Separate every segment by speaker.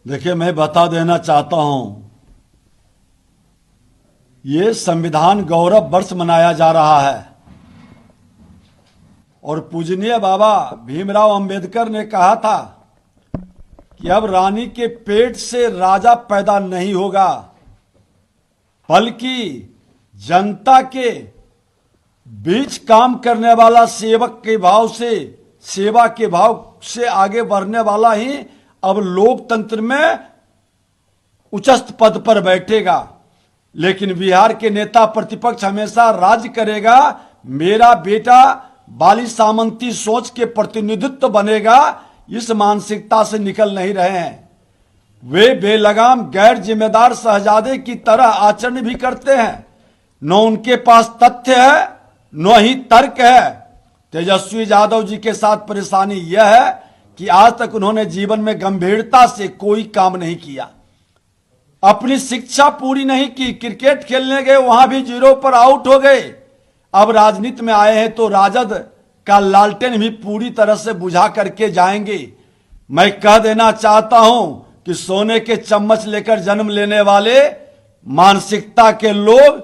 Speaker 1: देखिए, मैं बता देना चाहता हूं, ये संविधान गौरव वर्ष मनाया जा रहा है और पूजनीय बाबा भीमराव अंबेडकर ने कहा था कि अब रानी के पेट से राजा पैदा नहीं होगा, बल्कि जनता के बीच काम करने वाला सेवक के भाव से, सेवा के भाव से आगे बढ़ने वाला ही अब लोकतंत्र में उच्चस्थ पद पर बैठेगा। लेकिन बिहार के नेता प्रतिपक्ष हमेशा राज्य करेगा, मेरा बेटा बाली सामंती सोच के प्रतिनिधित्व बनेगा, इस मानसिकता से निकल नहीं रहे हैं। वे बेलगाम गैर जिम्मेदार शहजादे की तरह आचरण भी करते हैं। न उनके पास तथ्य है न ही तर्क है। तेजस्वी यादव जी के साथ परेशानी यह है कि आज तक उन्होंने जीवन में गंभीरता से कोई काम नहीं किया, अपनी शिक्षा पूरी नहीं की, क्रिकेट खेलने गए वहां भी 0 पर आउट हो गए। अब राजनीति में आए हैं तो राजद का लालटेन भी पूरी तरह से बुझा करके जाएंगे। मैं कह देना चाहता हूं कि सोने के चम्मच लेकर जन्म लेने वाले मानसिकता के लोग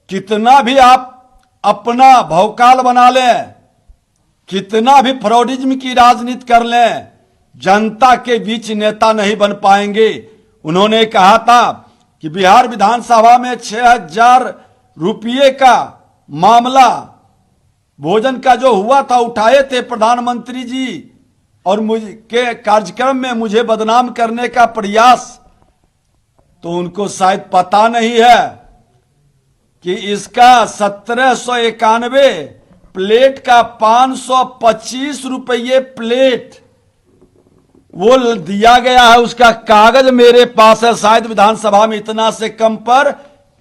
Speaker 1: कितना भी आप अपना भौकाल बना लें, कितना भी फ्रॉडिज्म की राजनीति कर लें, जनता के बीच नेता नहीं बन पाएंगे। उन्होंने कहा था कि बिहार विधानसभा में 6,000 रुपये का मामला भोजन का जो हुआ था उठाए थे प्रधानमंत्री जी, और मुझे के कार्यक्रम में मुझे बदनाम करने का प्रयास। तो उनको शायद पता नहीं है कि इसका 1791 प्लेट का 525 रुपये प्लेट वो दिया गया है। उसका कागज मेरे पास है। शायद विधानसभा में इतना से कम पर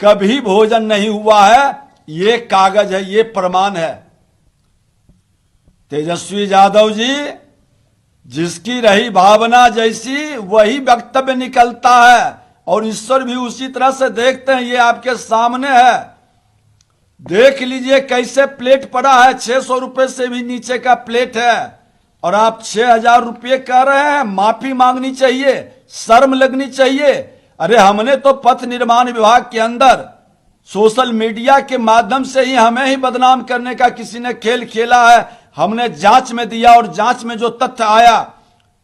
Speaker 1: कभी भोजन नहीं हुआ है। ये कागज है, ये प्रमाण है। तेजस्वी यादव जी, जिसकी रही भावना जैसी वही वक्तव्य निकलता है, और ईश्वर भी उसी तरह से देखते हैं। ये आपके सामने है, देख लीजिए कैसे प्लेट पड़ा है। 600 रुपए से भी नीचे का प्लेट है और आप 6,000 रुपये कह रहे हैं। माफी मांगनी चाहिए, शर्म लगनी चाहिए। अरे हमने तो पथ निर्माण विभाग के अंदर सोशल मीडिया के माध्यम से ही हमें ही बदनाम करने का किसी ने खेल खेला है। हमने जांच में दिया और जांच में जो तथ्य आया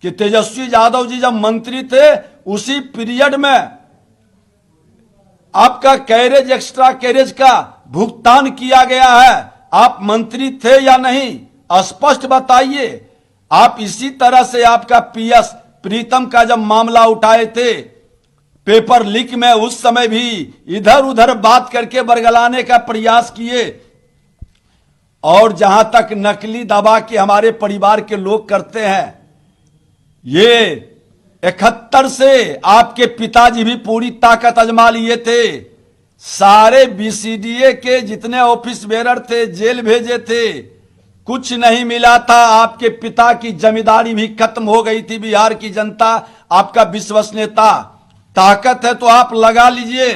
Speaker 1: कि तेजस्वी यादव जी जब मंत्री थे उसी पीरियड में आपका कैरेज, एक्स्ट्रा कैरेज का भुगतान किया गया है। आप मंत्री थे या नहीं, स्पष्ट बताइए। आप इसी तरह से आपका पीएस प्रीतम का जब मामला उठाए थे पेपर लीक में, उस समय भी इधर उधर बात करके बरगलाने का प्रयास किए। और जहां तक नकली दवा के हमारे परिवार के लोग करते हैं, ये 71 से आपके पिताजी भी पूरी ताकत आजमा लिए थे। सारे बीसीडीए के जितने ऑफिस बेरर थे जेल भेजे थे, कुछ नहीं मिला था। आपके पिता की जमींदारी भी खत्म हो गई थी। बिहार की जनता आपका विश्वसनीयता, ताकत है तो आप लगा लीजिए।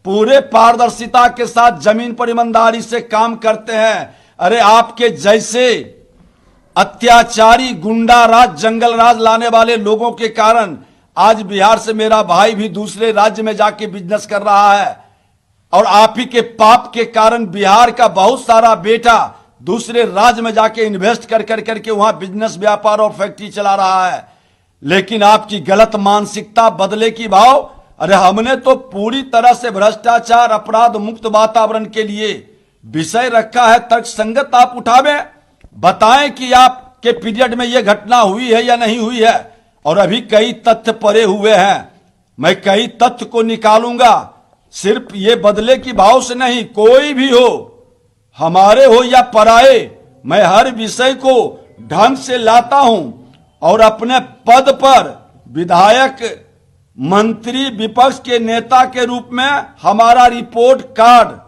Speaker 1: पूरे पारदर्शिता के साथ जमीन पर ईमानदारी से काम करते हैं। अरे आपके जैसे अत्याचारी, गुंडा राज, जंगल राज लाने वाले लोगों के कारण आज बिहार से मेरा भाई भी दूसरे राज्य में जाके बिजनेस कर रहा है। और आप ही के पाप के कारण बिहार का बहुत सारा बेटा दूसरे राज्य में जाके इन्वेस्ट कर करके वहां बिजनेस, व्यापार और फैक्ट्री चला रहा है। लेकिन आपकी गलत मानसिकता, बदले की भाव। अरे हमने तो पूरी तरह से भ्रष्टाचार, अपराध मुक्त वातावरण के लिए विषय रखा है। तर्कसंगत आप उठावें, बताएं कि आपके पीरियड में यह घटना हुई है या नहीं हुई है। और अभी कई तथ्य पड़े हुए हैं, मैं कई तथ्य को निकालूंगा। सिर्फ ये बदले की भाव से नहीं, कोई भी हो, हमारे हो या पराए, मैं हर विषय को ढंग से लाता हूं। और अपने पद पर विधायक, मंत्री, विपक्ष के नेता के रूप में हमारा रिपोर्ट कार्ड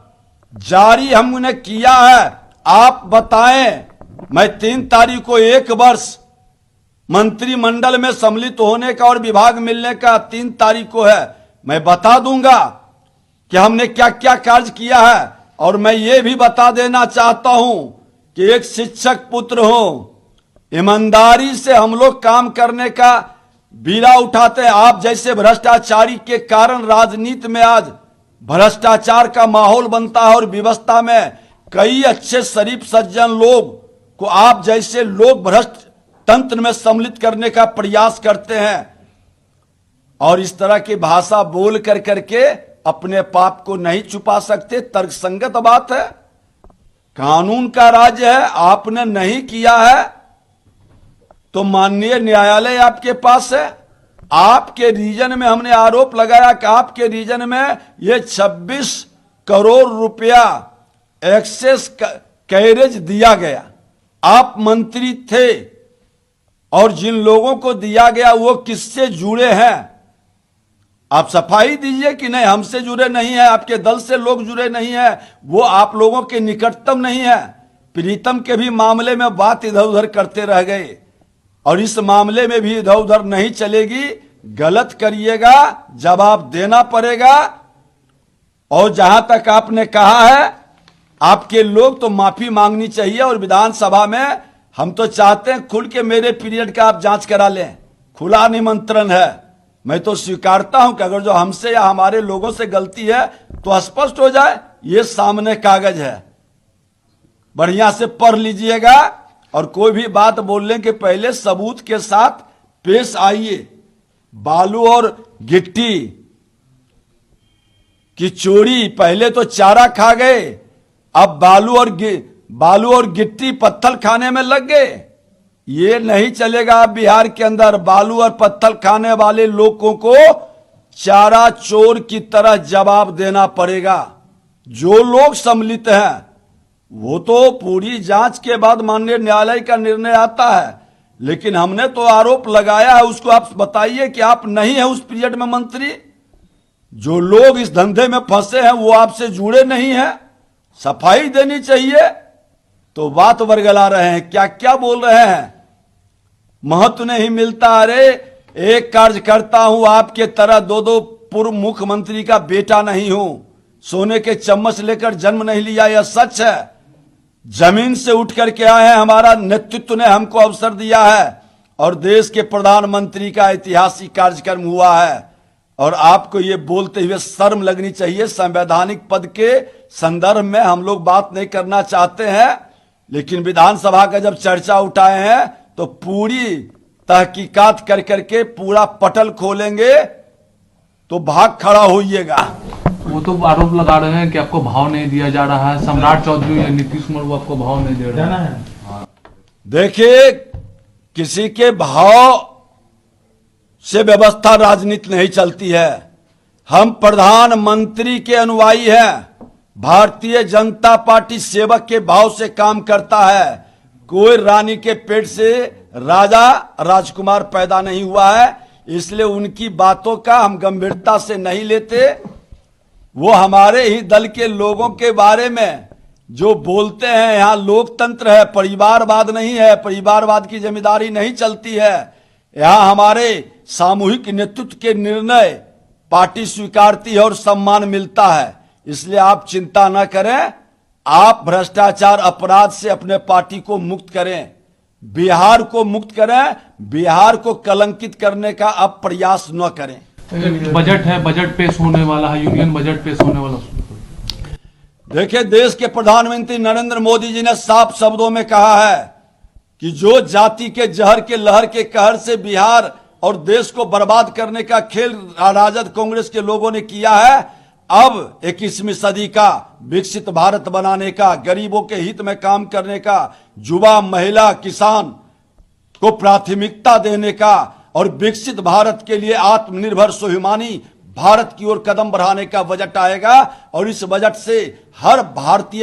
Speaker 1: जारी हमने किया है। आप बताएं, मैं 3 तारीख को 1 वर्ष मंत्रिमंडल में सम्मिलित होने का और विभाग मिलने का 3 तारीख को है। मैं बता दूंगा कि हमने क्या क्या कार्य किया है। और मैं ये भी बता देना चाहता हूं कि एक शिक्षक पुत्र हो, ईमानदारी से हम लोग काम करने का बीड़ा उठाते हैं। आप जैसे भ्रष्टाचारी के कारण राजनीति में आज भ्रष्टाचार का माहौल बनता है और व्यवस्था में कई अच्छे शरीफ सज्जन लोग को आप जैसे लोग भ्रष्ट तंत्र में सम्मिलित करने का प्रयास करते हैं और इस तरह की भाषा बोल कर करके अपने पाप को नहीं छुपा सकते। तर्कसंगत बात है। कानून का राज्य है, आपने नहीं किया है तो माननीय न्यायालय आपके पास है। आपके रीजन में हमने आरोप लगाया कि आपके रीजन में ये 26 करोड़ रुपया एक्सेस कैरेज दिया गया। आप मंत्री थे और जिन लोगों को दिया गया वो किससे जुड़े हैं, आप सफाई दीजिए कि नहीं हमसे जुड़े नहीं है, आपके दल से लोग जुड़े नहीं है, वो आप लोगों के निकटतम नहीं है। प्रीतम के भी मामले में बात इधर उधर करते रह गए और इस मामले में भी इधर उधर नहीं चलेगी। गलत करिएगा, जवाब देना पड़ेगा। और जहां तक आपने कहा है आपके लोग तो माफी मांगनी चाहिए और विधानसभा में हम तो चाहते हैं खुल के मेरे पीरियड का आप जांच करा लें। खुला निमंत्रण है। मैं तो स्वीकारता हूं कि अगर जो हमसे या हमारे लोगों से गलती है तो स्पष्ट हो जाए। ये सामने कागज है, बढ़िया से पढ़ लीजिएगा और कोई भी बात बोलने के पहले सबूत के साथ पेश आइए। बालू और गिट्टी की चोरी, पहले तो चारा खा गए, अब बालू और गिट्टी पत्थर खाने में लग गए। ये नहीं चलेगा। बिहार के अंदर बालू और पत्थर खाने वाले लोगों को चारा चोर की तरह जवाब देना पड़ेगा। जो लोग सम्मिलित हैं वो तो पूरी जांच के बाद माननीय न्यायालय का निर्णय आता है, लेकिन हमने तो आरोप लगाया है। उसको आप बताइए कि आप नहीं है उस पीरियड में मंत्री। जो लोग इस धंधे में फंसे हैं वो आपसे जुड़े नहीं हैं, सफाई देनी चाहिए। तो बात वर्गला रहे हैं, क्या क्या बोल रहे हैं, महत्व नहीं मिलता। अरे एक कार्यकर्ता हूं, आपके तरह दो पूर्व मुख्यमंत्री का बेटा नहीं हूं, सोने के चम्मच लेकर जन्म नहीं लिया, यह सच है। जमीन से उठ करके आए हैं, हमारा नेतृत्व ने हमको अवसर दिया है और देश के प्रधानमंत्री का ऐतिहासिक कार्यक्रम हुआ है। और आपको ये बोलते हुए शर्म लगनी चाहिए। संवैधानिक पद के संदर्भ में हम लोग बात नहीं करना चाहते हैं, लेकिन विधानसभा का जब चर्चा उठाए हैं तो पूरी तहकीकात कर करके पूरा पटल खोलेंगे तो भाग खड़ा होइएगा।
Speaker 2: वो तो आरोप लगा रहे हैं कि आपको भाव नहीं दिया जा रहा है। सम्राट चौधरी या नीतीश कुमार वो आपको भाव नहीं दे रहा है।
Speaker 1: देखिए, किसी के भाव से व्यवस्था राजनीति नहीं चलती है। हम प्रधानमंत्री के अनुयायी हैं। भारतीय जनता पार्टी सेवक के भाव से काम करता है। कोई रानी के पेट से राजा राजकुमार पैदा नहीं हुआ है, इसलिए उनकी बातों का हम गंभीरता से नहीं लेते। वो हमारे ही दल के लोगों के बारे में जो बोलते हैं, यहाँ लोकतंत्र है, परिवारवाद नहीं है, परिवारवाद की जिम्मेदारी नहीं चलती है। यहाँ हमारे सामूहिक नेतृत्व के निर्णय पार्टी स्वीकारती है और सम्मान मिलता है। इसलिए आप चिंता न करें, आप भ्रष्टाचार अपराध से अपने पार्टी को मुक्त करें, बिहार को मुक्त करें, बिहार को कलंकित करने का अब प्रयास न करें।
Speaker 2: बजट है, बजट पेश होने वाला है, यूनियन बजट पेश होने वाला।
Speaker 1: देखिए, देश के प्रधानमंत्री नरेंद्र मोदी जी ने साफ शब्दों में कहा है कि जो जाति के जहर के लहर के कहर से बिहार और देश को बर्बाद करने का खेल राजद कांग्रेस के लोगों ने किया है, अब 21वीं सदी का विकसित भारत बनाने का, गरीबों के हित में काम करने का, युवा महिला किसान को प्राथमिकता देने का और विकसित भारत के लिए आत्मनिर्भर स्वाभिमानी भारत की ओर कदम बढ़ाने का बजट आएगा। और इस बजट से हर भारतीय